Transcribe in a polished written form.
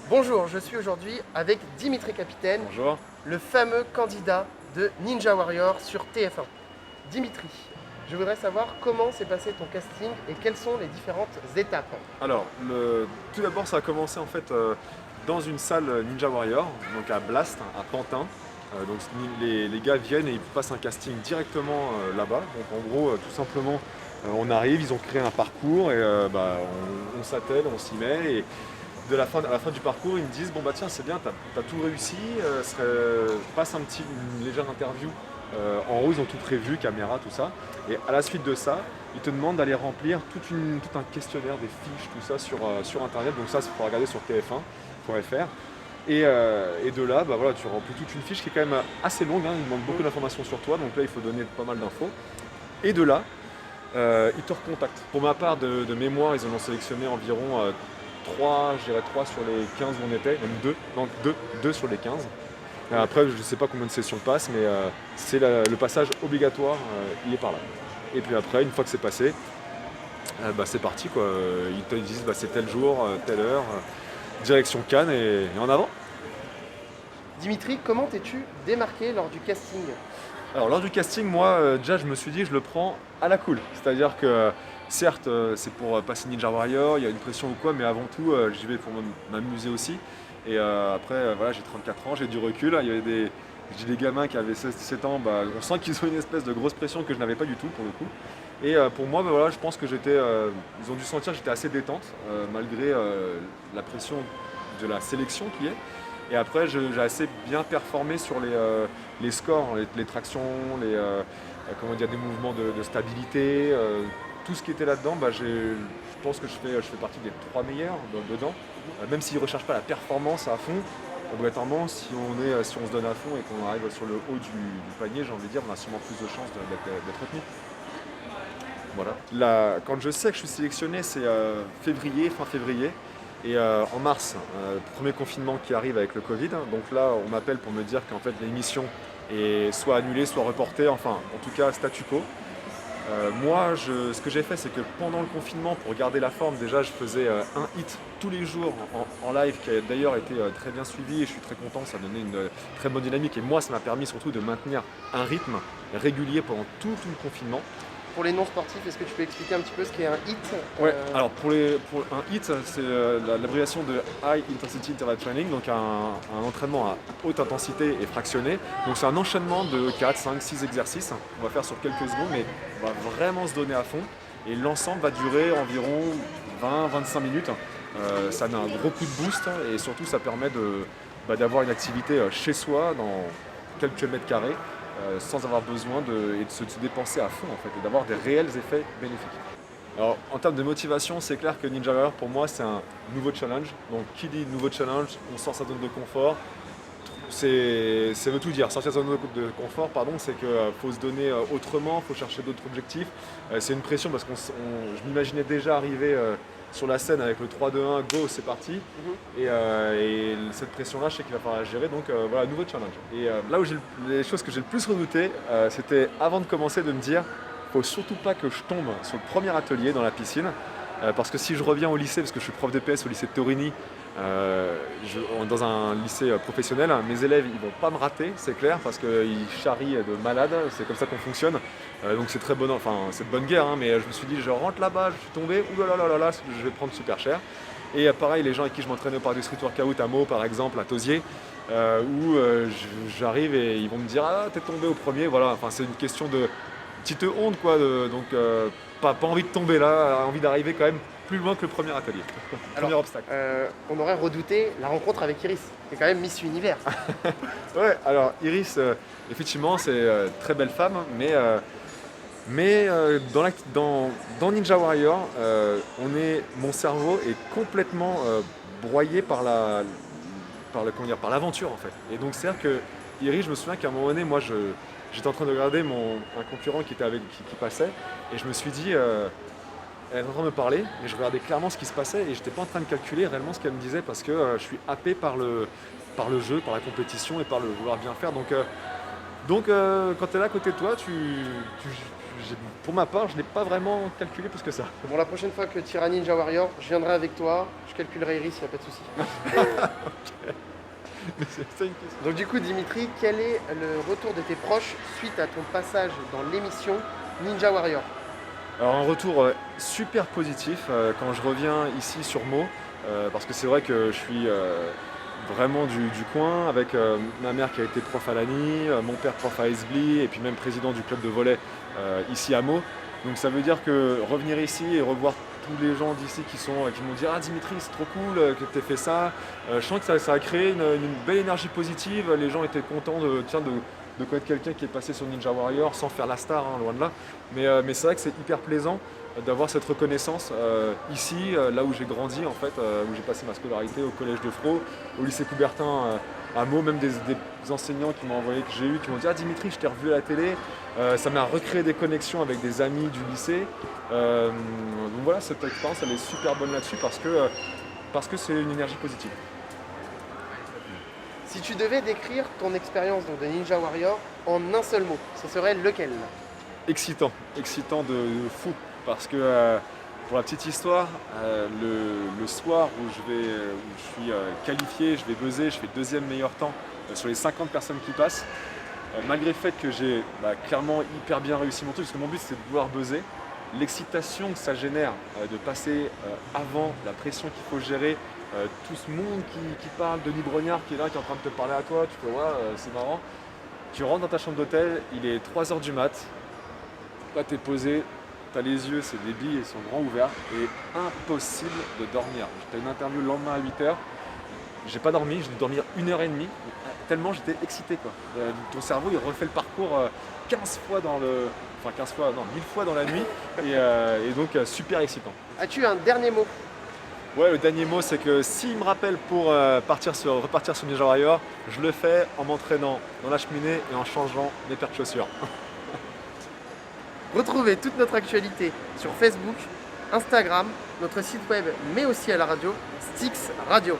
Bonjour, je suis aujourd'hui avec Dimitri Capitaine, Bonjour. le fameux candidat de Ninja Warrior sur TF1. Dimitri, je voudrais savoir comment s'est passé ton casting et quelles sont les différentes étapes. Alors, tout d'abord, ça a commencé en fait dans une salle Ninja Warrior, donc à Blast, à Pantin. Donc les gars viennent et ils passent un casting directement là-bas. Donc en gros, tout simplement, on arrive, ils ont créé un parcours et on s'attelle, on s'y met. Et à la fin du parcours, ils me disent bon bah tiens c'est bien, t'as tout réussi, passe une légère interview. En haut, ils ont tout prévu, caméra, tout ça. Et à la suite de ça, ils te demandent d'aller remplir tout un questionnaire, des fiches, tout ça sur Internet. Donc ça, il faut regarder sur tf1.fr. Et de là, bah voilà, tu remplis toute une fiche qui est quand même assez longue. Ils demandent beaucoup d'informations sur toi. Donc là, il faut donner pas mal d'infos. Et de là, ils te recontactent. Pour ma part, de mémoire, ils en ont sélectionné environ 3, je dirais 3 sur les 15 où on était, même 2, non 2 sur les 15. Après, je ne sais pas combien de sessions passent, mais c'est le passage obligatoire, il est par là. Et puis après, une fois que c'est passé, c'est parti quoi. Ils te disent c'est tel jour, telle heure, direction Cannes et en avant. Dimitri, comment t'es-tu démarqué lors du casting? Alors lors du casting, moi déjà je me suis dit je le prends à la cool. C'est-à-dire que certes c'est pour passer Ninja Warrior, il y a une pression ou quoi, mais avant tout j'y vais pour m'amuser aussi. Et après voilà, j'ai 34 ans, j'ai du recul. Il y avait j'ai des gamins qui avaient 16-17 ans, on sent qu'ils ont une espèce de grosse pression que je n'avais pas du tout pour le coup. Et pour moi, voilà, je pense que ils ont dû sentir que j'étais assez détente malgré la pression de la sélection qui est. Et après, j'ai assez bien performé sur les scores, les tractions, comment dire, des mouvements de stabilité, tout ce qui était là-dedans. Je pense que je fais partie des 3 meilleurs dedans. Même s'ils ne recherchent pas la performance à fond, obligatoirement, si on se donne à fond et qu'on arrive sur le haut du panier, j'ai envie de dire, on a sûrement plus de chances d'être retenu. Voilà. Quand je sais que je suis sélectionné, c'est fin février. Et en mars, premier confinement qui arrive avec le Covid. Donc là, on m'appelle pour me dire qu'en fait l'émission est soit annulée, soit reportée, enfin en tout cas statu quo. Moi, ce que j'ai fait, c'est que pendant le confinement, pour garder la forme, déjà je faisais un hit tous les jours en live, qui a d'ailleurs été très bien suivi et je suis très content, ça a donné une très bonne dynamique. Et moi, ça m'a permis surtout de maintenir un rythme régulier pendant tout le confinement. Pour les non-sportifs, est-ce que tu peux expliquer un petit peu ce qu'est un hit? Ouais, alors pour un HIIT, c'est l'abréviation de High Intensity Interval Training, donc un entraînement à haute intensité et fractionné. Donc c'est un enchaînement de 4, 5, 6 exercices qu'on va faire sur quelques secondes, mais on va vraiment se donner à fond. Et l'ensemble va durer environ 20-25 minutes. Ça met un gros coup de boost et surtout ça permet d'avoir une activité chez soi dans quelques mètres carrés. Sans avoir besoin de se dépenser à fond en fait, et d'avoir des réels effets bénéfiques. Alors en termes de motivation, c'est clair que Ninja Warrior pour moi c'est un nouveau challenge. Donc qui dit nouveau challenge, on sort sa zone de confort. Ça veut tout dire. Sortir sa zone de confort, pardon, c'est qu'il faut se donner autrement, il faut chercher d'autres objectifs. C'est une pression parce que je m'imaginais déjà arriver sur la scène avec le 3-2-1, go, c'est parti. Et cette pression-là, je sais qu'il va falloir la gérer. Donc voilà, nouveau challenge. Et là où les choses que j'ai le plus redoutées, c'était avant de commencer de me dire, faut surtout pas que je tombe sur le premier atelier dans la piscine. Parce que si je reviens au lycée, parce que je suis prof d'EPS au lycée de Torigny, dans un lycée professionnel, mes élèves ils vont pas me rater, c'est clair, parce qu'ils charrient de malades, c'est comme ça qu'on fonctionne. Donc c'est très bon, enfin c'est de bonne guerre, mais je me suis dit je rentre là-bas, je suis tombé, oulala, je vais prendre super cher. Et pareil, les gens avec qui je m'entraînais au parc du street workout à Meaux par exemple, à Tosier, où j'arrive et ils vont me dire ah t'es tombé au premier, voilà, enfin c'est une question de petite honte quoi, donc pas envie de tomber là, envie d'arriver quand même plus loin que le premier atelier, premier obstacle. On aurait redouté la rencontre avec Iris, qui est quand même Miss Univers. Ouais, alors Iris, effectivement, c'est une très belle femme, mais dans Ninja Warrior, mon cerveau est complètement broyé par par l'aventure en fait. Et donc c'est-à-dire que Iris, je me souviens qu'à un moment donné, moi, j'étais en train de regarder un concurrent qui passait, et je me suis dit. Elle était en train de me parler, mais je regardais clairement ce qui se passait et je n'étais pas en train de calculer réellement ce qu'elle me disait parce que je suis happé par le jeu, par la compétition et par le vouloir bien faire. Donc quand tu es là à côté de toi, pour ma part, je n'ai pas vraiment calculé plus que ça. Bon, la prochaine fois que tu iras Ninja Warrior, je viendrai avec toi, je calculerai Iris, il n'y a pas de souci. Thank you. Donc du coup Dimitri, quel est le retour de tes proches suite à ton passage dans l'émission Ninja Warrior? Alors un retour super positif quand je reviens ici sur Meaux, parce que c'est vrai que je suis vraiment du coin, avec ma mère qui a été prof à l'ANI, mon père prof à Esbly, et puis même président du club de volley ici à Meaux. Donc ça veut dire que revenir ici et revoir tous les gens d'ici qui m'ont dit «Ah Dimitri, c'est trop cool que tu aies fait ça», je sens que ça a créé une belle énergie positive. Les gens étaient contents de connaître quelqu'un qui est passé sur Ninja Warrior sans faire la star, hein, loin de là. Mais c'est vrai que c'est hyper plaisant d'avoir cette reconnaissance ici, là où j'ai grandi en fait, où j'ai passé ma scolarité au collège de Fro, au lycée Coubertin à Meaux, même des enseignants qui m'ont envoyé, que j'ai eu, qui m'ont dit «Ah Dimitri, je t'ai revu à la télé». Ça m'a recréé des connexions avec des amis du lycée. Donc voilà, cette expérience elle est super bonne là-dessus parce que c'est une énergie positive. Si tu devais décrire ton expérience donc, de Ninja Warrior en un seul mot, ce serait lequel? Excitant de fou, parce que pour la petite histoire, le soir où je suis qualifié, je vais buzzer, je fais deuxième meilleur temps sur les 50 personnes qui passent, malgré le fait que j'ai clairement hyper bien réussi mon truc, parce que mon but c'est de pouvoir buzzer, l'excitation que ça génère de passer avant, la pression qu'il faut gérer, tout ce monde qui parle, Denis Brognard qui est là, qui est en train de te parler à toi, tu fais ouais, c'est marrant. Tu rentres dans ta chambre d'hôtel, il est 3h du mat, là t'es posé, t'as les yeux, c'est des billes, ils sont grands ouverts, et impossible de dormir. J'étais une interview le lendemain à 8h, j'ai pas dormi, j'ai dû dormir 1h30, tellement j'étais excité quoi. Ton cerveau il refait le parcours 15 fois dans le... Enfin 15 fois, non, 1000 fois dans la nuit, et donc super excitant. As-tu un dernier mot? Ouais, le dernier mot, c'est que s'il me rappelle pour repartir sur Ninja Warrior, je le fais en m'entraînant dans la cheminée et en changeant mes paires de chaussures. Retrouvez toute notre actualité sur Facebook, Instagram, notre site web, mais aussi à la radio, Styx Radio.